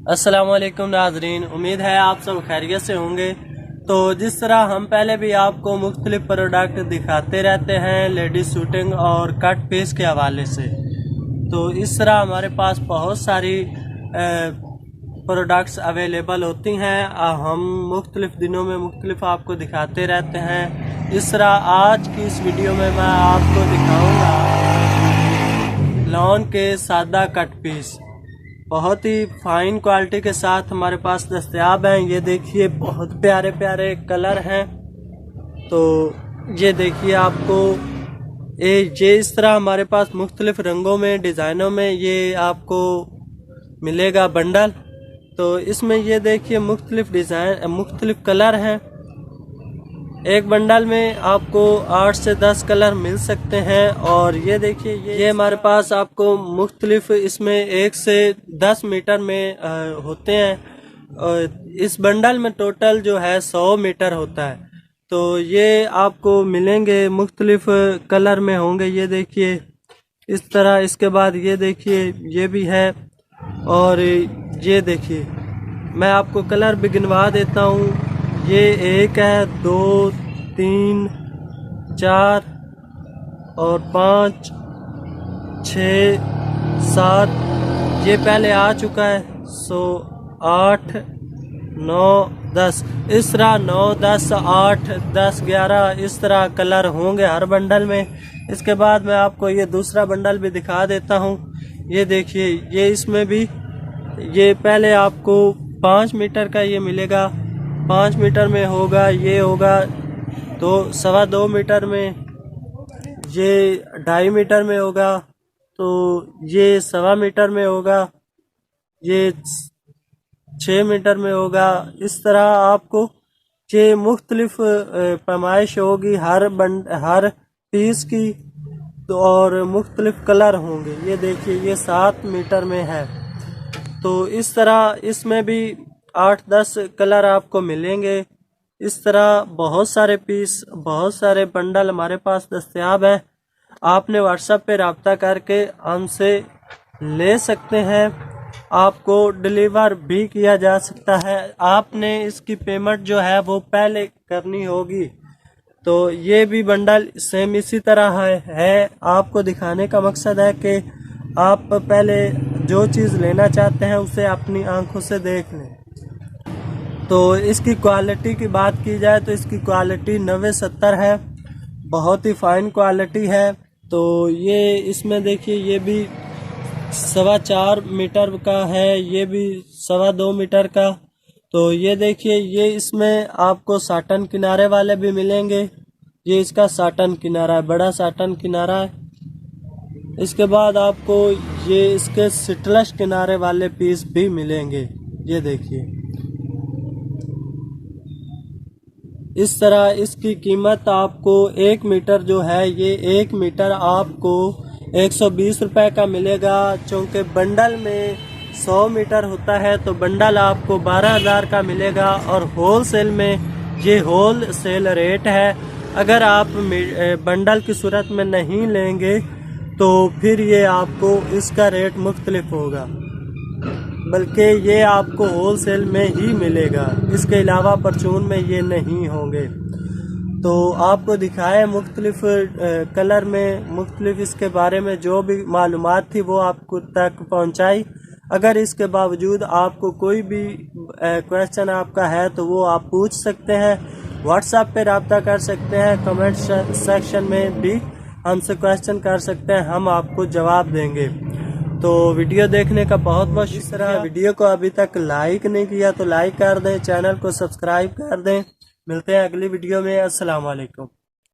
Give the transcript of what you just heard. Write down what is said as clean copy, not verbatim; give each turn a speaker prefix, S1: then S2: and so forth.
S1: अस्सलाम वालेकुम नाजरीन, उम्मीद है आप सब खैरियत से होंगे। तो जिस तरह हम पहले भी आपको मुख्तलिफ प्रोडक्ट दिखाते रहते हैं लेडीज शूटिंग और कट पीस के हवाले से, तो इस तरह हमारे पास बहुत सारी प्रोडक्ट्स अवेलेबल होती हैं। हम मुख्तलिफ दिनों में मुख्तलिफ आपको दिखाते रहते हैं। इस तरह आज की इस वीडियो में मैं आपको दिखाऊंगा लॉन के सादा कट पीस, बहुत ही फाइन क्वालिटी के साथ हमारे पास दस्तयाब हैं। ये देखिए बहुत प्यारे प्यारे कलर हैं। तो ये देखिए आपको ये इस तरह हमारे पास मुख्तलिफ रंगों में डिज़ाइनों में ये आपको मिलेगा बंडल। तो इसमें ये देखिए मुख्तलिफ डिज़ाइन मुख्तलिफ कलर हैं। एक बंडल में आपको 8 से 10 कलर मिल सकते हैं। और ये देखिए ये हमारे पास आपको मुख्तलिफ इसमें 1 से 10 मीटर में होते हैं। और इस बंडल में टोटल जो है 100 मीटर होता है। तो ये आपको मिलेंगे मुख्तलिफ कलर में होंगे। ये देखिए इस तरह। इसके बाद ये देखिए ये भी है। और ये देखिए मैं आपको कलर भी गिनवा देता हूँ। ये 1 है, 2, 3, 4 और 5, 6, 7 ये पहले आ चुका है। 8, 9, 10 इस तरह 9, 10, 8, 10, 11 इस तरह कलर होंगे हर बंडल में। इसके बाद मैं आपको ये दूसरा बंडल भी दिखा देता हूँ। ये देखिए ये इसमें भी ये पहले आपको 5 मीटर का ये मिलेगा। 5 मीटर में होगा, ये होगा तो 2.25 मीटर में, ये 2.5 मीटर में होगा, तो ये 1.25 मीटर में होगा, ये 6 मीटर में होगा। इस तरह आपको ये मुख्तलिफ पैमाइश होगी हर पीस की। तो और मुख्तलिफ कलर होंगे। ये देखिए ये 7 मीटर में है। तो इस तरह इसमें भी 8-10 कलर आपको मिलेंगे। इस तरह बहुत सारे पीस बहुत सारे बंडल हमारे पास दस्तयाब हैं। आपने व्हाट्सएप पे रब्ता करके हमसे ले सकते हैं। आपको डिलीवर भी किया जा सकता है। आपने इसकी पेमेंट जो है वो पहले करनी होगी। तो ये भी बंडल सेम इसी तरह है। आपको दिखाने का मकसद है कि आप पहले जो चीज़ लेना चाहते हैं उसे अपनी आंखों से देख लें। तो इसकी क्वालिटी की बात की जाए तो इसकी क्वालिटी 90-70 है, बहुत ही फाइन क्वालिटी है। तो ये इसमें देखिए ये भी 4.25 मीटर का है, ये भी 2.25 मीटर का। तो ये देखिए ये इसमें आपको साटन किनारे वाले भी मिलेंगे। ये इसका साटन किनारा है, बड़ा साटन किनारा है। इसके बाद आपको ये इसके सिटलस किनारे वाले पीस भी मिलेंगे। ये देखिए इस तरह इसकी कीमत आपको 1 मीटर जो है ये 1 मीटर आपको 120 रुपए का मिलेगा। चूँकि बंडल में 100 मीटर होता है तो बंडल आपको 12,000 का मिलेगा। और होल सेल में ये होल सेल रेट है। अगर आप बंडल की सूरत में नहीं लेंगे तो फिर ये आपको इसका रेट मुख्तलिफ होगा, बल्कि ये आपको होल सेल में ही मिलेगा। इसके अलावा परचून में ये नहीं होंगे। तो आपको दिखाए मुख्तलिफ कलर में मुख्तलिफ इसके बारे में जो भी मालूमात थी वो आपको तक पहुंचाई। अगर इसके बावजूद आपको कोई भी क्वेश्चन आपका है तो वो आप पूछ सकते हैं। व्हाट्सएप पे रब्ता कर सकते हैं। कमेंट सेक्शन में भी हमसे क्वेश्चन कर सकते हैं, हम आपको जवाब देंगे। तो वीडियो देखने का बहुत बहुत शुक्रिया। वीडियो को अभी तक लाइक नहीं किया तो लाइक कर दें, चैनल को सब्सक्राइब कर दें। मिलते हैं अगली वीडियो में। अस्सलाम वालेकुम।